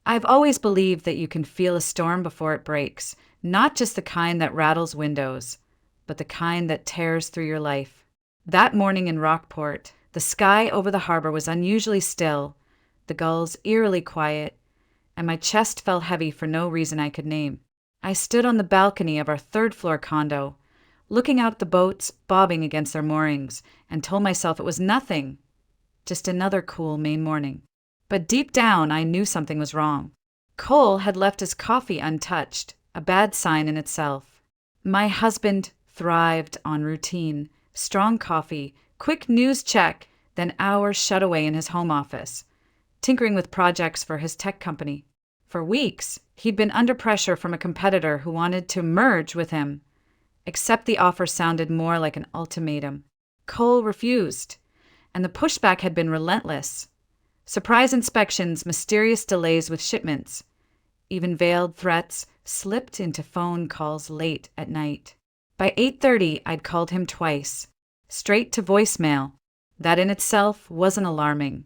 I've always believed that you can feel a storm before it breaks, not just the kind that rattles windows, but the kind that tears through your life. That morning in Rockport, the sky over the harbor was unusually still, the gulls eerily quiet, and my chest felt heavy for no reason I could name. I stood on the balcony of our third-floor condo, looking out at the boats bobbing against their moorings, and told myself it was nothing, just another cool Maine morning. But deep down, I knew something was wrong. Cole had left his coffee untouched, a bad sign in itself. My husband thrived on routine, strong coffee, quick news check, then hours shut away in his home office, tinkering with projects for his tech company. For weeks, he'd been under pressure from a competitor who wanted to merge with him, except the offer sounded more like an ultimatum. Cole refused, and the pushback had been relentless. Surprise inspections, mysterious delays with shipments, even veiled threats slipped into phone calls late at night. By 8:30, I'd called him twice, straight to voicemail. That in itself wasn't alarming.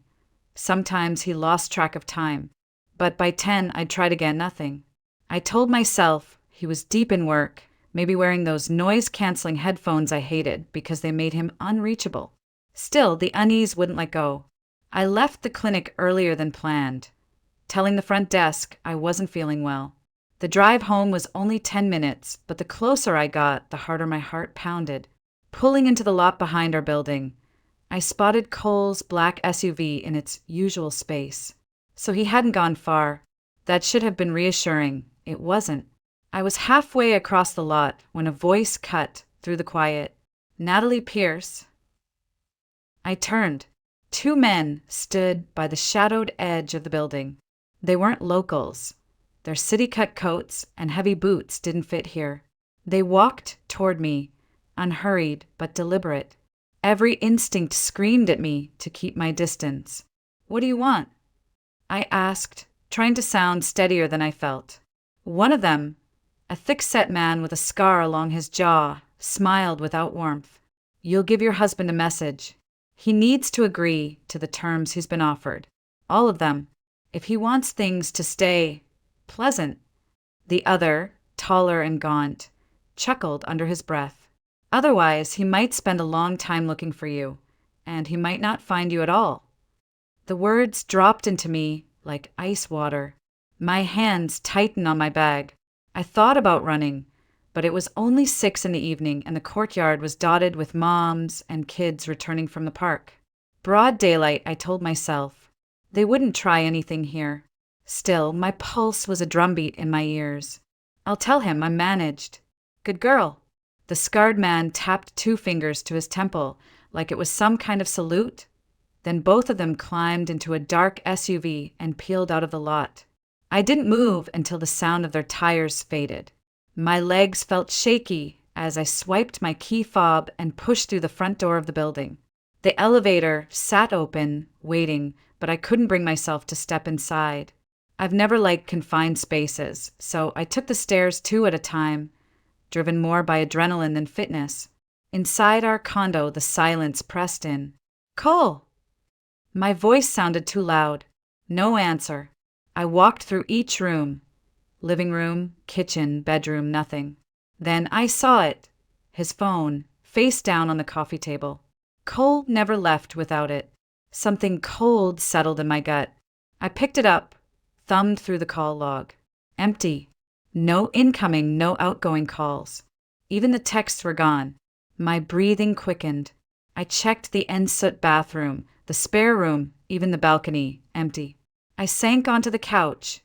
Sometimes he lost track of time, but by 10, I'd tried again, nothing. I told myself he was deep in work, maybe wearing those noise-canceling headphones I hated because they made him unreachable. Still, the unease wouldn't let go. I left the clinic earlier than planned, telling the front desk I wasn't feeling well. The drive home was only 10 minutes, but the closer I got, the harder my heart pounded. Pulling into the lot behind our building, I spotted Cole's black SUV in its usual space. So he hadn't gone far. That should have been reassuring. It wasn't. I was halfway across the lot when a voice cut through the quiet. Natalie Pierce. I turned. 2 men stood by the shadowed edge of the building. They weren't locals. Their city-cut coats and heavy boots didn't fit here. They walked toward me, unhurried but deliberate. Every instinct screamed at me to keep my distance. "What do you want?" I asked, trying to sound steadier than I felt. One of them, a thick-set man with a scar along his jaw, smiled without warmth. "You'll give your husband a message. He needs to agree to the terms he's been offered. All of them, if he wants things to stay pleasant." The other, taller and gaunt, chuckled under his breath. "Otherwise, he might spend a long time looking for you, and he might not find you at all." The words dropped into me like ice water. My hands tightened on my bag. I thought about running, but it was only 6 in the evening and the courtyard was dotted with moms and kids returning from the park. Broad daylight, I told myself. They wouldn't try anything here. Still, my pulse was a drumbeat in my ears. "I'll tell him I managed." "Good girl." The scarred man tapped 2 fingers to his temple like it was some kind of salute. Then both of them climbed into a dark SUV and peeled out of the lot. I didn't move until the sound of their tires faded. My legs felt shaky as I swiped my key fob and pushed through the front door of the building. The elevator sat open, waiting, but I couldn't bring myself to step inside. I've never liked confined spaces, so I took the stairs 2 at a time, driven more by adrenaline than fitness. Inside our condo, the silence pressed in. "Cole!" My voice sounded too loud. No answer. I walked through each room. Living room, kitchen, bedroom, nothing. Then I saw it. His phone, face down on the coffee table. Cole never left without it. Something cold settled in my gut. I picked it up, thumbed through the call log. Empty. No incoming, no outgoing calls. Even the texts were gone. My breathing quickened. I checked the ensuite bathroom, the spare room, even the balcony, empty. I sank onto the couch,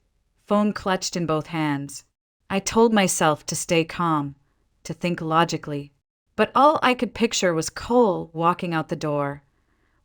phone clutched in both hands. I told myself to stay calm, to think logically. But all I could picture was Cole walking out the door,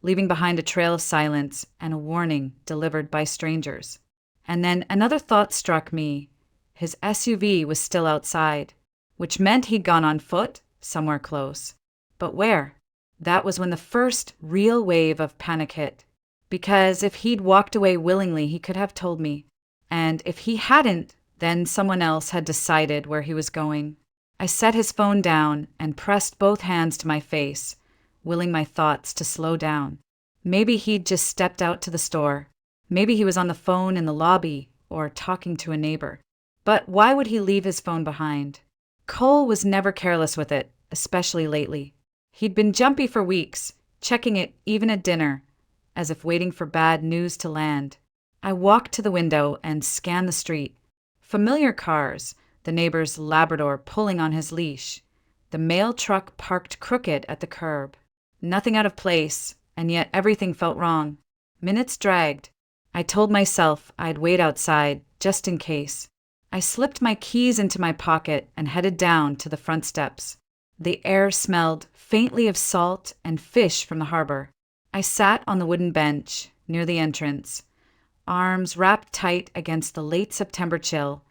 leaving behind a trail of silence and a warning delivered by strangers. And then another thought struck me. His SUV was still outside, which meant he'd gone on foot somewhere close. But where? That was when the first real wave of panic hit. Because if he'd walked away willingly, he could have told me. And if he hadn't, then someone else had decided where he was going. I set his phone down and pressed both hands to my face, willing my thoughts to slow down. Maybe he'd just stepped out to the store. Maybe he was on the phone in the lobby, or talking to a neighbor. But why would he leave his phone behind? Cole was never careless with it, especially lately. He'd been jumpy for weeks, checking it even at dinner, as if waiting for bad news to land. I walked to the window and scanned the street. Familiar cars, the neighbor's Labrador pulling on his leash, the mail truck parked crooked at the curb. Nothing out of place, and yet everything felt wrong. Minutes dragged. I told myself I'd wait outside, just in case. I slipped my keys into my pocket and headed down to the front steps. The air smelled faintly of salt and fish from the harbor. I sat on the wooden bench near the entrance, arms wrapped tight against the late September chill,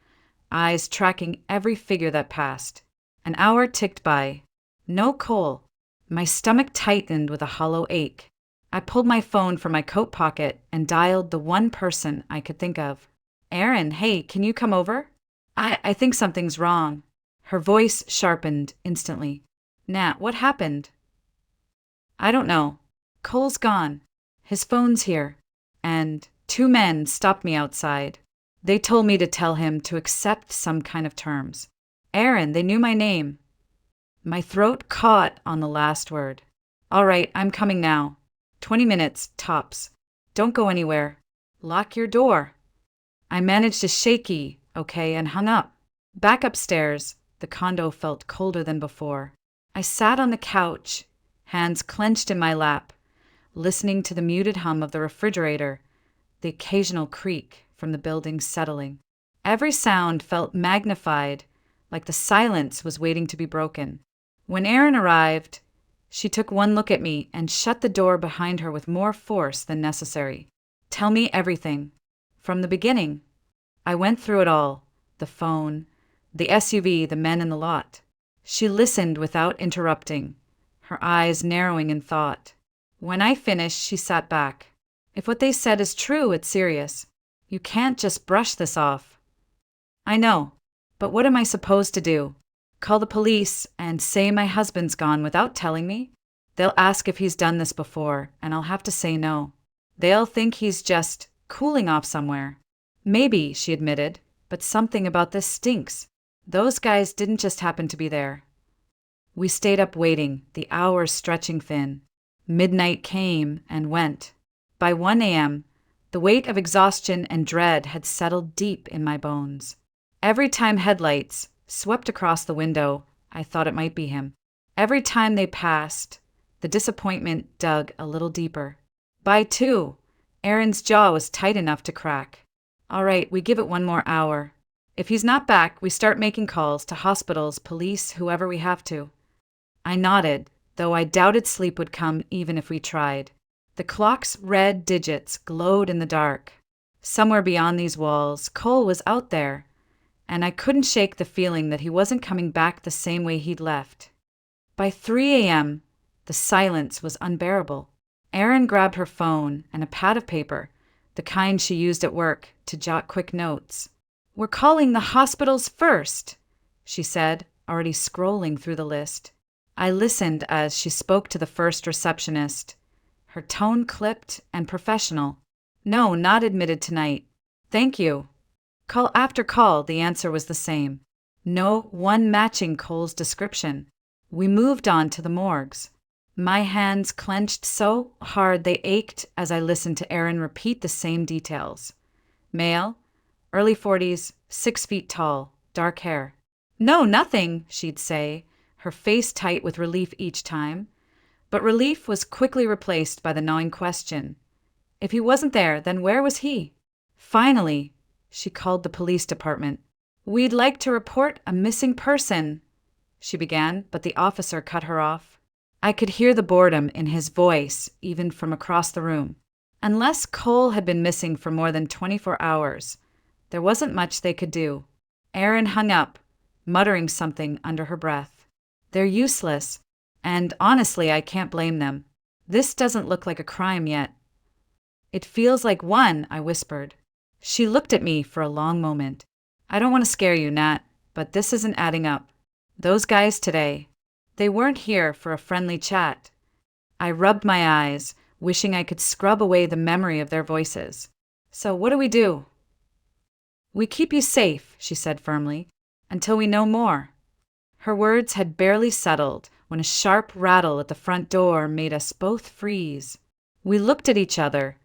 eyes tracking every figure that passed. An hour ticked by. No Cole. My stomach tightened with a hollow ache. I pulled my phone from my coat pocket and dialed the one person I could think of. "Erin, hey, can you come over? I think something's wrong." Her voice sharpened instantly. "Nat, what happened?" "I don't know. Cole's gone. His phone's here. And 2 men stopped me outside. They told me to tell him to accept some kind of terms. Erin, they knew my name." My throat caught on the last word. "All right, I'm coming now. 20 minutes, tops. Don't go anywhere. Lock your door." I managed a shaky, okay, and hung up. Back upstairs, the condo felt colder than before. I sat on the couch, hands clenched in my lap, listening to the muted hum of the refrigerator, the occasional creak from the building settling. Every sound felt magnified, like the silence was waiting to be broken. When Erin arrived, she took one look at me and shut the door behind her with more force than necessary. "Tell me everything. From the beginning." I went through it all, the phone, the SUV, the men in the lot. She listened without interrupting, her eyes narrowing in thought. When I finished, she sat back. "If what they said is true, it's serious. You can't just brush this off." "I know, but what am I supposed to do? Call the police and say my husband's gone without telling me? They'll ask if he's done this before, and I'll have to say no. They'll think he's just cooling off somewhere." "Maybe," she admitted, "but something about this stinks. Those guys didn't just happen to be there." We stayed up waiting, the hours stretching thin. Midnight came and went. By 1 a.m., the weight of exhaustion and dread had settled deep in my bones. Every time headlights swept across the window, I thought it might be him. Every time they passed, the disappointment dug a little deeper. By 2, Erin's jaw was tight enough to crack. "All right, we give it 1 more hour. If he's not back, we start making calls to hospitals, police, whoever we have to." I nodded, though I doubted sleep would come even if we tried. The clock's red digits glowed in the dark. Somewhere beyond these walls, Cole was out there, and I couldn't shake the feeling that he wasn't coming back the same way he'd left. By 3 a.m., the silence was unbearable. Erin grabbed her phone and a pad of paper, the kind she used at work, to jot quick notes. "We're calling the hospitals first," she said, already scrolling through the list. I listened as she spoke to the first receptionist, her tone clipped and professional. "No, not admitted tonight. Thank you." Call after call, the answer was the same. No one matching Cole's description. We moved on to the morgues. My hands clenched so hard they ached as I listened to Erin repeat the same details. Male, early 40s, 6 feet tall, dark hair. "No, nothing," she'd say, her face tight with relief each time. But relief was quickly replaced by the gnawing question. If he wasn't there, then where was he? Finally, she called the police department. "We'd like to report a missing person," she began, but the officer cut her off. I could hear the boredom in his voice, even from across the room. Unless Cole had been missing for more than 24 hours, there wasn't much they could do. Erin hung up, muttering something under her breath. "They're useless, and honestly, I can't blame them. This doesn't look like a crime yet." "It feels like one," I whispered. She looked at me for a long moment. "I don't want to scare you, Nat, but this isn't adding up. Those guys today, they weren't here for a friendly chat." I rubbed my eyes, wishing I could scrub away the memory of their voices. "So what do we do?" "We keep you safe," she said firmly, "until we know more." Her words had barely settled when a sharp rattle at the front door made us both freeze. We looked at each other,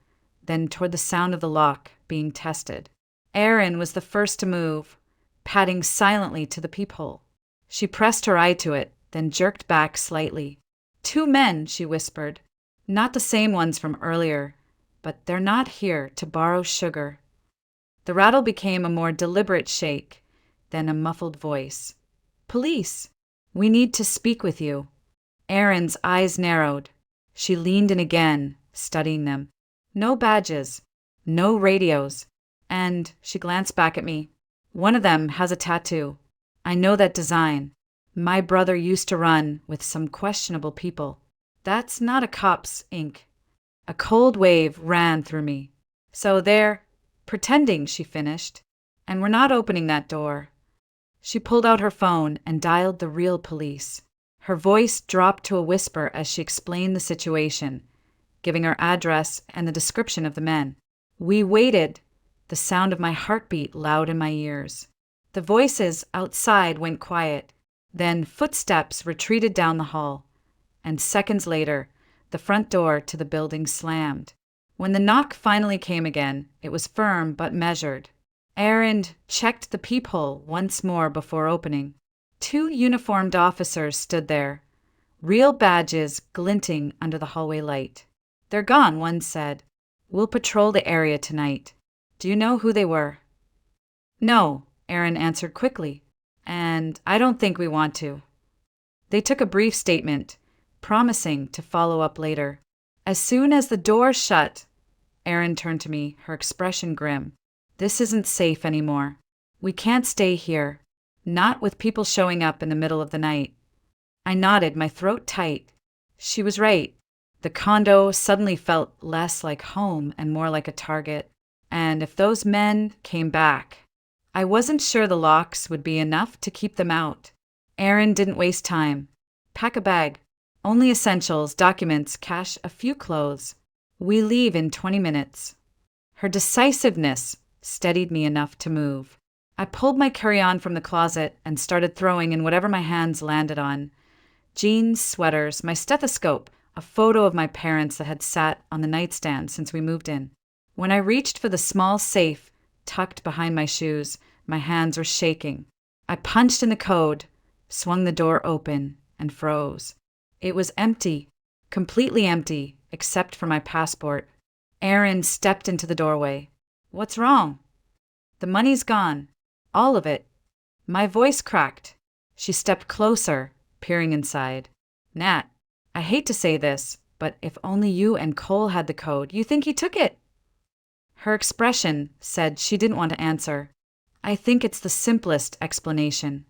then toward the sound of the lock being tested. Erin was the first to move, padding silently to the peephole. She pressed her eye to it, then jerked back slightly. "Two men," she whispered. "Not the same ones from earlier, but they're not here to borrow sugar." The rattle became a more deliberate shake, then a muffled voice. "Police! We need to speak with you." Erin's eyes narrowed. She leaned in again, studying them. "No badges, no radios, and," she glanced back at me, "one of them has a tattoo. I know that design. My brother used to run with some questionable people. That's not a cop's ink." A cold wave ran through me. "So they're pretending," she finished. "And we're not opening that door." She pulled out her phone and dialed the real police. Her voice dropped to a whisper as she explained the situation, giving her address and the description of the men. We waited, the sound of my heartbeat loud in my ears. The voices outside went quiet. Then footsteps retreated down the hall, and seconds later, the front door to the building slammed. When the knock finally came again, it was firm but measured. Erin checked the peephole once more before opening. Two uniformed officers stood there, real badges glinting under the hallway light. "They're gone," one said. "We'll patrol the area tonight." "Do you know who they were?" "No," Erin answered quickly, "and I don't think we want to." They took a brief statement, promising to follow up later. As soon as the door shut, Erin turned to me, her expression grim. "This isn't safe anymore. We can't stay here, not with people showing up in the middle of the night." I nodded, my throat tight. She was right. The condo suddenly felt less like home and more like a target. And if those men came back, I wasn't sure the locks would be enough to keep them out. Erin didn't waste time. "Pack a bag. Only essentials, documents, cash, a few clothes. We leave in 20 minutes. Her decisiveness steadied me enough to move. I pulled my carry-on from the closet and started throwing in whatever my hands landed on. Jeans, sweaters, my stethoscope, a photo of my parents that had sat on the nightstand since we moved in. When I reached for the small safe tucked behind my shoes, my hands were shaking. I punched in the code, swung the door open, and froze. It was empty, completely empty, except for my passport. Erin stepped into the doorway. "What's wrong?" "The money's gone. All of it." My voice cracked. She stepped closer, peering inside. "Nat, I hate to say this, but if only you and Cole had the code, you think he took it?" Her expression said she didn't want to answer. "I think it's the simplest explanation."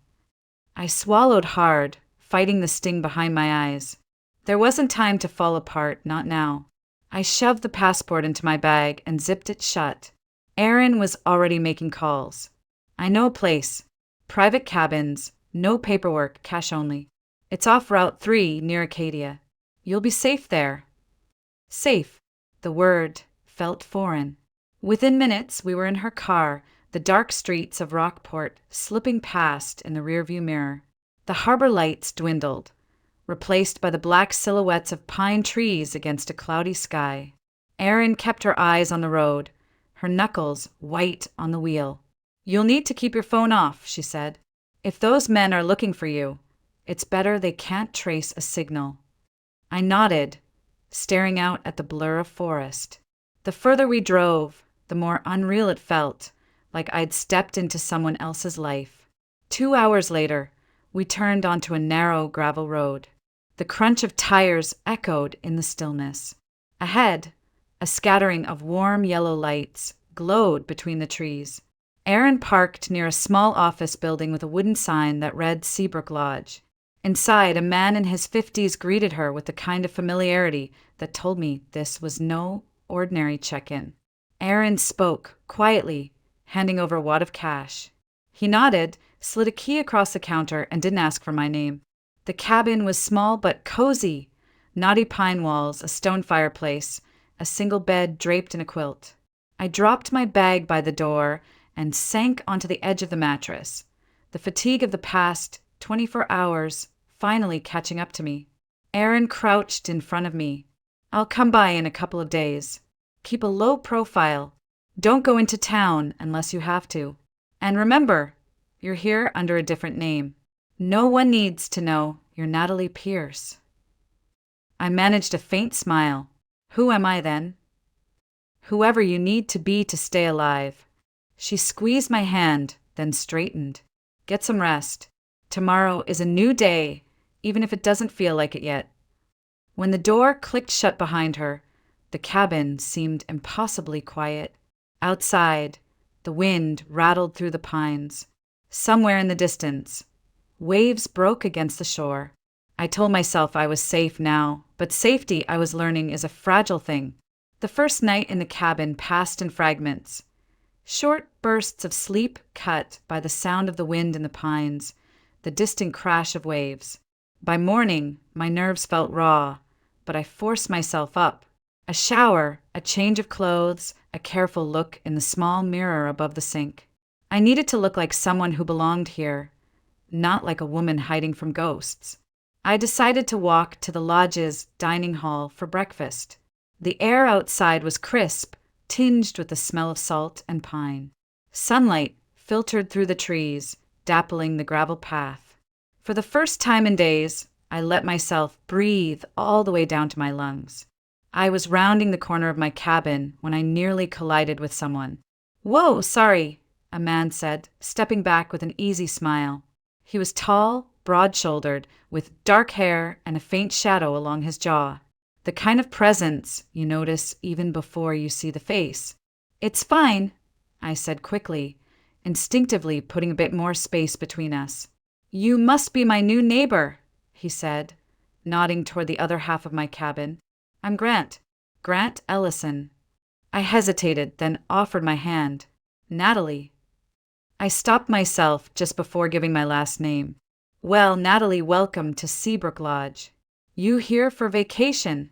I swallowed hard, fighting the sting behind my eyes. There wasn't time to fall apart, not now. I shoved the passport into my bag and zipped it shut. Erin was already making calls. "I know a place. Private cabins, no paperwork, cash only. It's off Route 3 near Acadia. You'll be safe there." Safe. The word felt foreign. Within minutes, we were in her car, the dark streets of Rockport slipping past in the rearview mirror. The harbor lights dwindled, replaced by the black silhouettes of pine trees against a cloudy sky. Erin kept her eyes on the road, her knuckles white on the wheel. "You'll need to keep your phone off," she said. "If those men are looking for you, it's better they can't trace a signal." I nodded, staring out at the blur of forest. The further we drove, the more unreal it felt, like I'd stepped into someone else's life. 2 hours later, we turned onto a narrow gravel road. The crunch of tires echoed in the stillness. Ahead, a scattering of warm yellow lights glowed between the trees. Erin parked near a small office building with a wooden sign that read Seabrook Lodge. Inside, a man in his 50s greeted her with the kind of familiarity that told me this was no ordinary check-in. Erin spoke, quietly, handing over a wad of cash. He nodded, slid a key across the counter, and didn't ask for my name. The cabin was small but cozy. Knotty pine walls, a stone fireplace, a single bed draped in a quilt. I dropped my bag by the door and sank onto the edge of the mattress, the fatigue of the past 24 hours finally catching up to me. Aaron crouched in front of me. "I'll come by in a couple of days. Keep a low profile. Don't go into town unless you have to. And remember, you're here under a different name. No one needs to know you're Natalie Pierce." I managed a faint smile. Who am I then? Whoever you need to be to stay alive. She squeezed my hand, then straightened. "Get some rest. Tomorrow is a new day, even if it doesn't feel like it yet." When the door clicked shut behind her, the cabin seemed impossibly quiet. Outside, the wind rattled through the pines. Somewhere in the distance, waves broke against the shore. I told myself I was safe now, but safety, I was learning, is a fragile thing. The first night in the cabin passed in fragments. Short bursts of sleep cut by the sound of the wind in the pines, the distant crash of waves. By morning, my nerves felt raw, but I forced myself up. A shower, a change of clothes, a careful look in the small mirror above the sink. I needed to look like someone who belonged here, not like a woman hiding from ghosts. I decided to walk to the lodge's dining hall for breakfast. The air outside was crisp, tinged with the smell of salt and pine. Sunlight filtered through the trees, dappling the gravel path. For the first time in days, I let myself breathe all the way down to my lungs. I was rounding the corner of my cabin when I nearly collided with someone. "Whoa, sorry," a man said, stepping back with an easy smile. He was tall, broad-shouldered, with dark hair and a faint shadow along his jaw. The kind of presence you notice even before you see the face. "It's fine," I said quickly, instinctively putting a bit more space between us. "You must be my new neighbor," he said, nodding toward the other half of my cabin. "I'm Grant Ellison." I hesitated, then offered my hand. "Natalie." I stopped myself just before giving my last name. "Well, Natalie, welcome to Seabrook Lodge. You here for vacation?"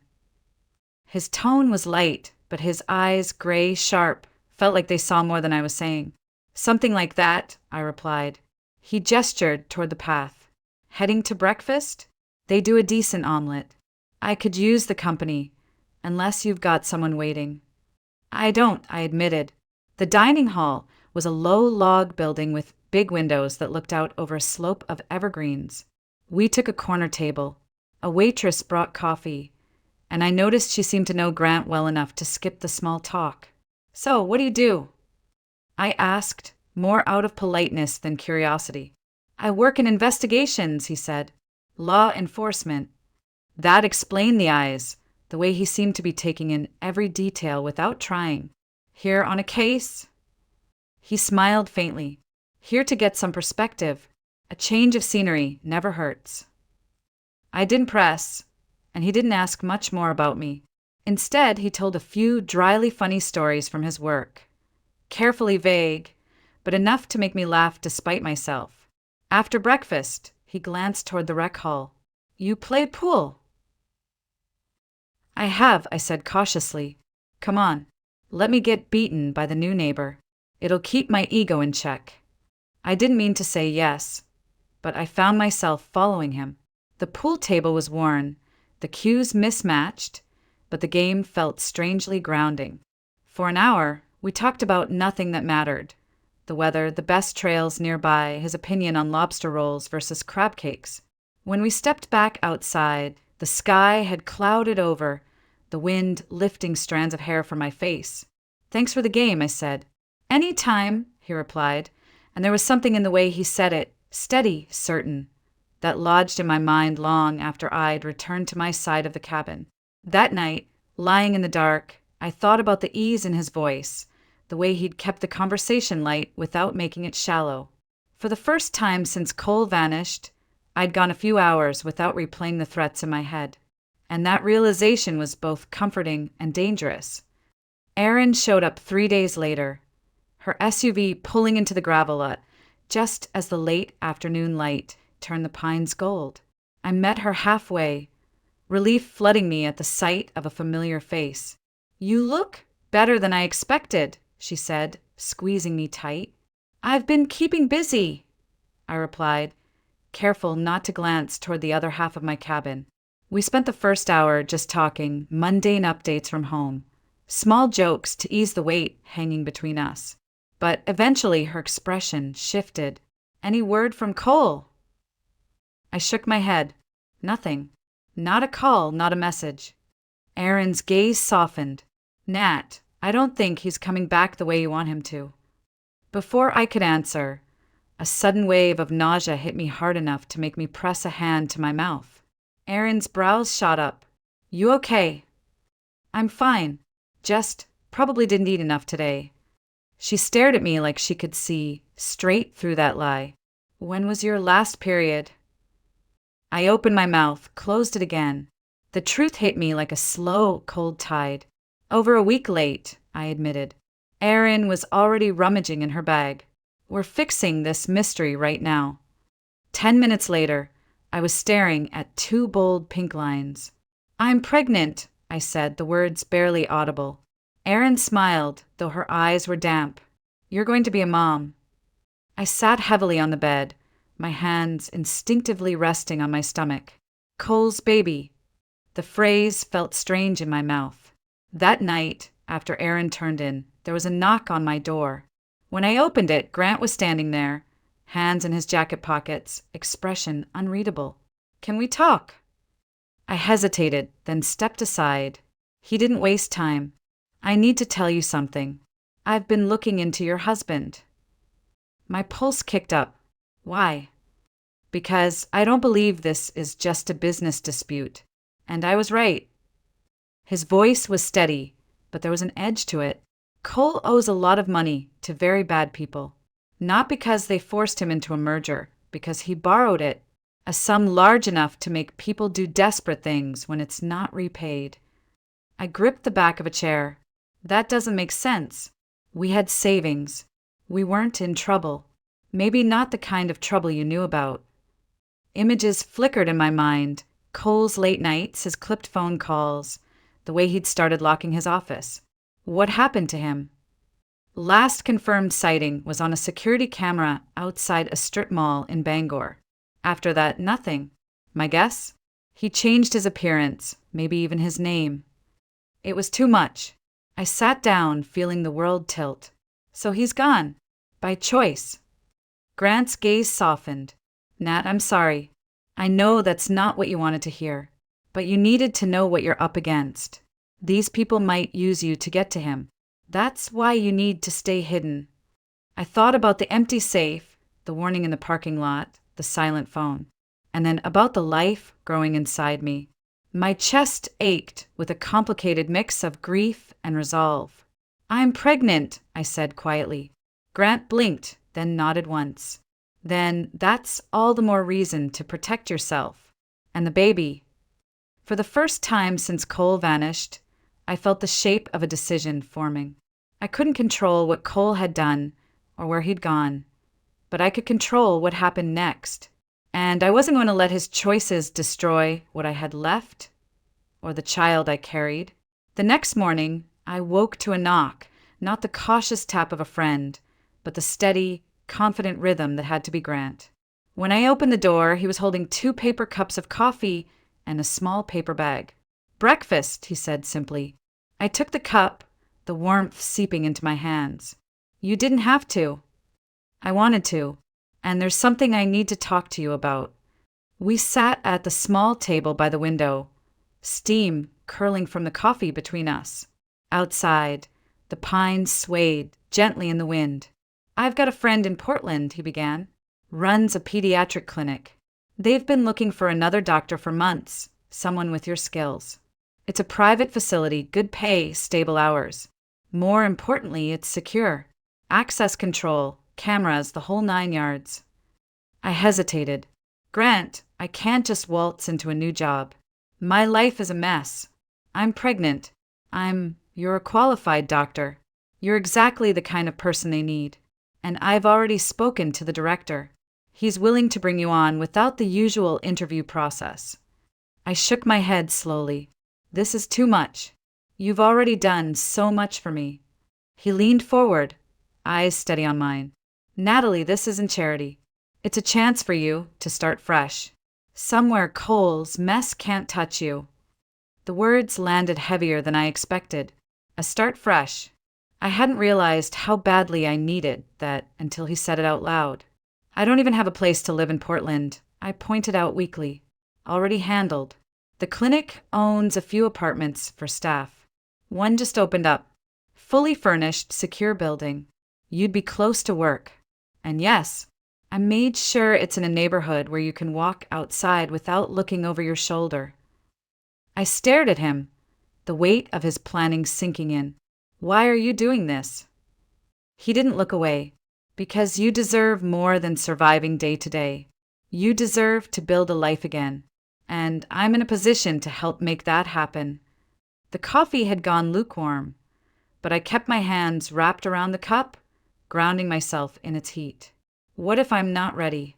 His tone was light, but his eyes, gray, sharp, felt like they saw more than I was saying. "Something like that," I replied. He gestured toward the path. "Heading to breakfast? They do a decent omelet. I could use the company, unless you've got someone waiting." "I don't," I admitted. The dining hall was a low log building with big windows that looked out over a slope of evergreens. We took a corner table. A waitress brought coffee, and I noticed she seemed to know Grant well enough to skip the small talk. "So, what do you do?" I asked, more out of politeness than curiosity. "I work in investigations," he said. "Law enforcement." That explained the eyes, the way he seemed to be taking in every detail without trying. "Here on a case?" He smiled faintly. "Here to get some perspective. A change of scenery never hurts." I didn't press, and he didn't ask much more about me. Instead, he told a few dryly funny stories from his work. Carefully vague, but enough to make me laugh despite myself. After breakfast, he glanced toward the rec hall. "You play pool?" "I have," I said cautiously. "Come on, let me get beaten by the new neighbor. It'll keep my ego in check." I didn't mean to say yes, but I found myself following him. The pool table was worn, the cues mismatched, but the game felt strangely grounding. For an hour, we talked about nothing that mattered. The weather, the best trails nearby, his opinion on lobster rolls versus crab cakes. When we stepped back outside, the sky had clouded over, the wind lifting strands of hair from my face. "Thanks for the game," I said. "Any time," he replied, and there was something in the way he said it, steady, certain, that lodged in my mind long after I'd returned to my side of the cabin. That night, lying in the dark, I thought about the ease in his voice, the way he'd kept the conversation light without making it shallow. For the first time since Cole vanished, I'd gone a few hours without replaying the threats in my head. And that realization was both comforting and dangerous. Erin showed up 3 days later, her SUV pulling into the gravel lot, just as the late afternoon light turned the pines gold. I met her halfway, relief flooding me at the sight of a familiar face. "You look better than I expected," she said, squeezing me tight. I've been keeping busy, I replied, careful not to glance toward the other half of my cabin. We spent the first hour just talking mundane updates from home, small jokes to ease the weight hanging between us. But eventually her expression shifted. Any word from Cole? I shook my head. Nothing. Not a call, not a message. Aaron's gaze softened. Nat, I don't think he's coming back the way you want him to. Before I could answer, a sudden wave of nausea hit me hard enough to make me press a hand to my mouth. Aaron's brows shot up. You okay? I'm fine. Just probably didn't eat enough today. She stared at me like she could see straight through that lie. When was your last period? I opened my mouth, closed it again. The truth hit me like a slow, cold tide. Over a week late, I admitted. Erin was already rummaging in her bag. We're fixing this mystery right now. 10 minutes later, I was staring at 2 bold pink lines. I'm pregnant, I said, the words barely audible. Erin smiled, though her eyes were damp. You're going to be a mom. I sat heavily on the bed, my hands instinctively resting on my stomach. Cole's baby. The phrase felt strange in my mouth. That night, after Erin turned in, there was a knock on my door. When I opened it, Grant was standing there, hands in his jacket pockets, expression unreadable. Can we talk? I hesitated, then stepped aside. He didn't waste time. I need to tell you something. I've been looking into your husband. My pulse kicked up. Why? Because I don't believe this is just a business dispute. And I was right. His voice was steady, but there was an edge to it. Cole owes a lot of money to very bad people. Not because they forced him into a merger, because he borrowed it, a sum large enough to make people do desperate things when it's not repaid. I gripped the back of a chair. That doesn't make sense. We had savings. We weren't in trouble. Maybe not the kind of trouble you knew about. Images flickered in my mind. Cole's late nights, his clipped phone calls, the way he'd started locking his office. What happened to him? Last confirmed sighting was on a security camera outside a strip mall in Bangor. After that, nothing. My guess? He changed his appearance, maybe even his name. It was too much. I sat down, feeling the world tilt. So he's gone. By choice. Grant's gaze softened. Nat, I'm sorry. I know that's not what you wanted to hear. But you needed to know what you're up against. These people might use you to get to him. That's why you need to stay hidden. I thought about the empty safe, the warning in the parking lot, the silent phone, and then about the life growing inside me. My chest ached with a complicated mix of grief and resolve. I'm pregnant, I said quietly. Grant blinked, then nodded once. Then that's all the more reason to protect yourself. And the baby. For the first time since Cole vanished, I felt the shape of a decision forming. I couldn't control what Cole had done or where he'd gone, but I could control what happened next. And I wasn't going to let his choices destroy what I had left or the child I carried. The next morning, I woke to a knock, not the cautious tap of a friend, but the steady, confident rhythm that had to be Grant. When I opened the door, he was holding 2 paper cups of coffee and a small paper bag. Breakfast, he said simply. I took the cup, the warmth seeping into my hands. You didn't have to. I wanted to, and there's something I need to talk to you about. We sat at the small table by the window, steam curling from the coffee between us. Outside, the pines swayed gently in the wind. I've got a friend in Portland, he began. Runs a pediatric clinic. They've been looking for another doctor for months, someone with your skills. It's a private facility, good pay, stable hours. More importantly, it's secure. Access control, cameras, the whole 9 yards. I hesitated. Grant, I can't just waltz into a new job. My life is a mess. I'm pregnant. You're a qualified doctor. You're exactly the kind of person they need. And I've already spoken to the director. He's willing to bring you on without the usual interview process. I shook my head slowly. This is too much. You've already done so much for me. He leaned forward, eyes steady on mine. Natalie, this isn't charity. It's a chance for you to start fresh. Somewhere Cole's mess can't touch you. The words landed heavier than I expected. A start fresh. I hadn't realized how badly I needed that until he said it out loud. I don't even have a place to live in Portland, I pointed out weakly. Already handled. The clinic owns a few apartments for staff. One just opened up. Fully furnished, secure building. You'd be close to work. And yes, I made sure it's in a neighborhood where you can walk outside without looking over your shoulder. I stared at him, the weight of his planning sinking in. Why are you doing this? He didn't look away. Because you deserve more than surviving day to day. You deserve to build a life again. And I'm in a position to help make that happen. The coffee had gone lukewarm, but I kept my hands wrapped around the cup, grounding myself in its heat. What if I'm not ready?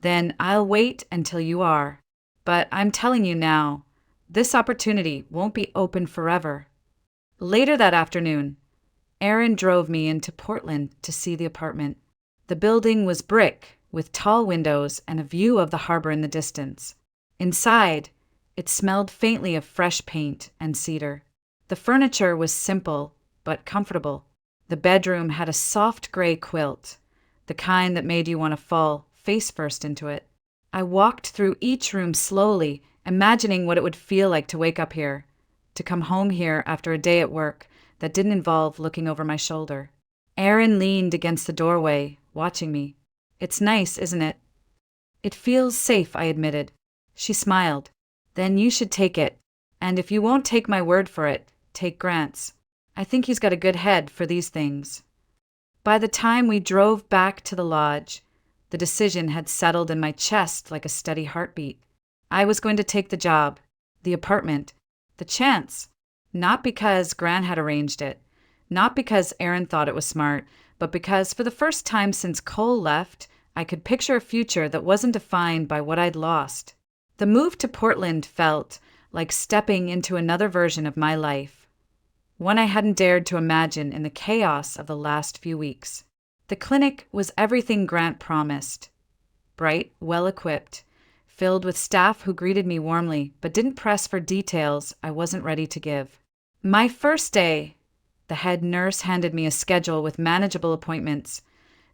Then I'll wait until you are. But I'm telling you now, this opportunity won't be open forever. Later that afternoon, Aaron drove me into Portland to see the apartment. The building was brick, with tall windows and a view of the harbor in the distance. Inside, it smelled faintly of fresh paint and cedar. The furniture was simple, but comfortable. The bedroom had a soft gray quilt, the kind that made you want to fall face first into it. I walked through each room slowly, imagining what it would feel like to wake up here, to come home here after a day at work that didn't involve looking over my shoulder. Aaron leaned against the doorway, watching me. It's nice, isn't it? It feels safe, I admitted. She smiled. Then you should take it. And if you won't take my word for it, take Grant's. I think he's got a good head for these things. By the time we drove back to the lodge, the decision had settled in my chest like a steady heartbeat. I was going to take the job, the apartment, the chance. Not because Grant had arranged it, not because Aaron thought it was smart, but because for the first time since Cole left, I could picture a future that wasn't defined by what I'd lost. The move to Portland felt like stepping into another version of my life, one I hadn't dared to imagine in the chaos of the last few weeks. The clinic was everything Grant promised. Bright, well-equipped, filled with staff who greeted me warmly but didn't press for details I wasn't ready to give. My first day, the head nurse handed me a schedule with manageable appointments,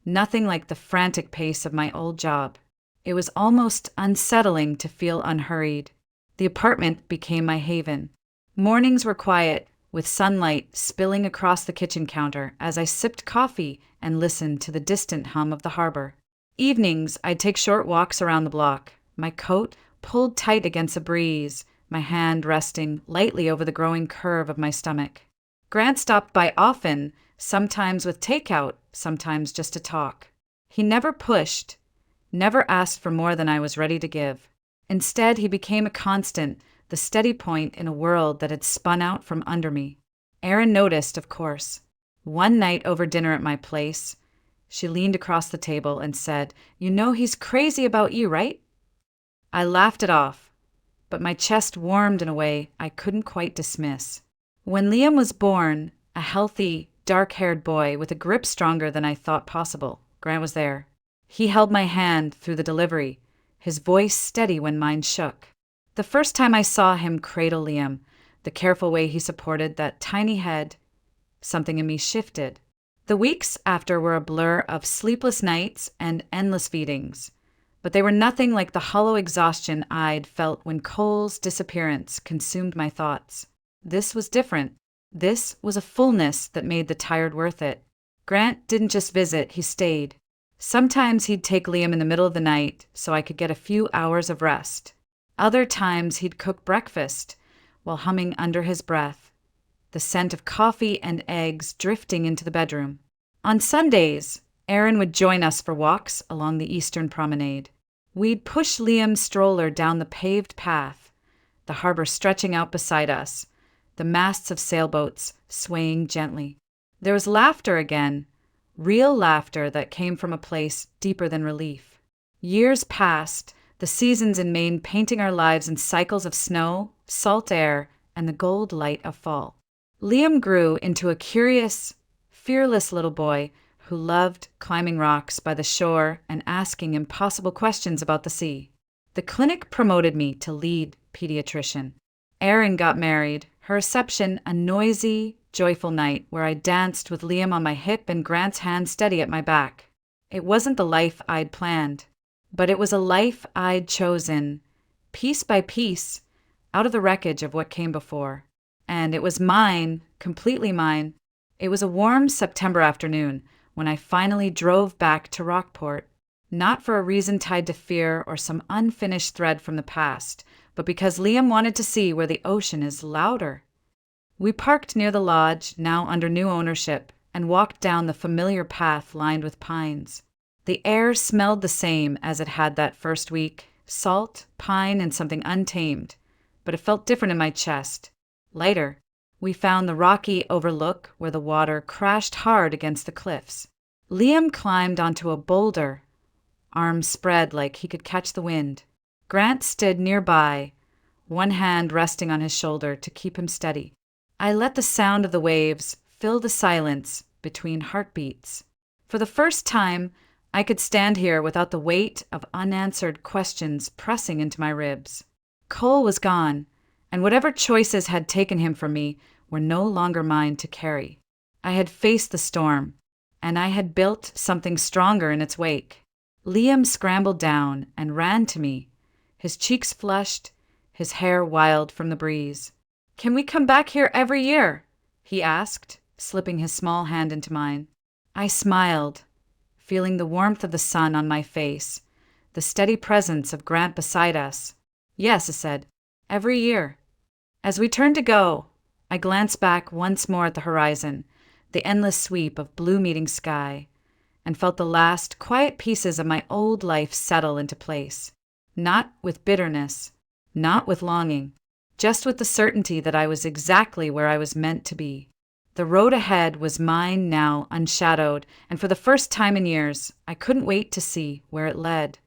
nothing like the frantic pace of my old job. It was almost unsettling to feel unhurried. The apartment became my haven. Mornings were quiet, with sunlight spilling across the kitchen counter as I sipped coffee and listened to the distant hum of the harbor. Evenings, I'd take short walks around the block, my coat pulled tight against a breeze, my hand resting lightly over the growing curve of my stomach. Grant stopped by often, sometimes with takeout, sometimes just to talk. He never pushed, never asked for more than I was ready to give. Instead, he became a constant, the steady point in a world that had spun out from under me. Erin noticed, of course. One night over dinner at my place, she leaned across the table and said, "You know he's crazy about you, right?" I laughed it off, but my chest warmed in a way I couldn't quite dismiss. When Liam was born, a healthy, dark-haired boy with a grip stronger than I thought possible, Grant was there. He held my hand through the delivery, his voice steady when mine shook. The first time I saw him cradle Liam, the careful way he supported that tiny head, something in me shifted. The weeks after were a blur of sleepless nights and endless feedings, but they were nothing like the hollow exhaustion I'd felt when Cole's disappearance consumed my thoughts. This was different. This was a fullness that made the tired worth it. Grant didn't just visit, he stayed. Sometimes he'd take Liam in the middle of the night so I could get a few hours of rest. Other times he'd cook breakfast while humming under his breath, the scent of coffee and eggs drifting into the bedroom. On Sundays, Aaron would join us for walks along the eastern promenade. We'd push Liam's stroller down the paved path, the harbor stretching out beside us, the masts of sailboats swaying gently. There was laughter again, real laughter that came from a place deeper than relief. Years passed, the seasons in Maine painting our lives in cycles of snow, salt air, and the gold light of fall. Liam grew into a curious, fearless little boy who loved climbing rocks by the shore and asking impossible questions about the sea. The clinic promoted me to lead pediatrician. Erin got married, her reception a noisy, joyful night where I danced with Liam on my hip and Grant's hand steady at my back. It wasn't the life I'd planned, but it was a life I'd chosen, piece by piece, out of the wreckage of what came before. And it was mine, completely mine. It was a warm September afternoon when I finally drove back to Rockport, not for a reason tied to fear or some unfinished thread from the past, but because Liam wanted to see where the ocean is louder. We parked near the lodge, now under new ownership, and walked down the familiar path lined with pines. The air smelled the same as it had that first week, salt, pine, and something untamed, but it felt different in my chest, lighter. We found the rocky overlook where the water crashed hard against the cliffs. Liam climbed onto a boulder, arms spread like he could catch the wind. Grant stood nearby, one hand resting on his shoulder to keep him steady. I let the sound of the waves fill the silence between heartbeats. For the first time, I could stand here without the weight of unanswered questions pressing into my ribs. Cole was gone, and whatever choices had taken him from me were no longer mine to carry. I had faced the storm, and I had built something stronger in its wake. Liam scrambled down and ran to me, his cheeks flushed, his hair wild from the breeze. "Can we come back here every year?" he asked, slipping his small hand into mine. I smiled, feeling the warmth of the sun on my face, the steady presence of Grant beside us. "Yes," I said, "every year." As we turned to go, I glanced back once more at the horizon, the endless sweep of blue meeting sky, and felt the last quiet pieces of my old life settle into place. Not with bitterness, not with longing, just with the certainty that I was exactly where I was meant to be. The road ahead was mine now, unshadowed, and for the first time in years, I couldn't wait to see where it led.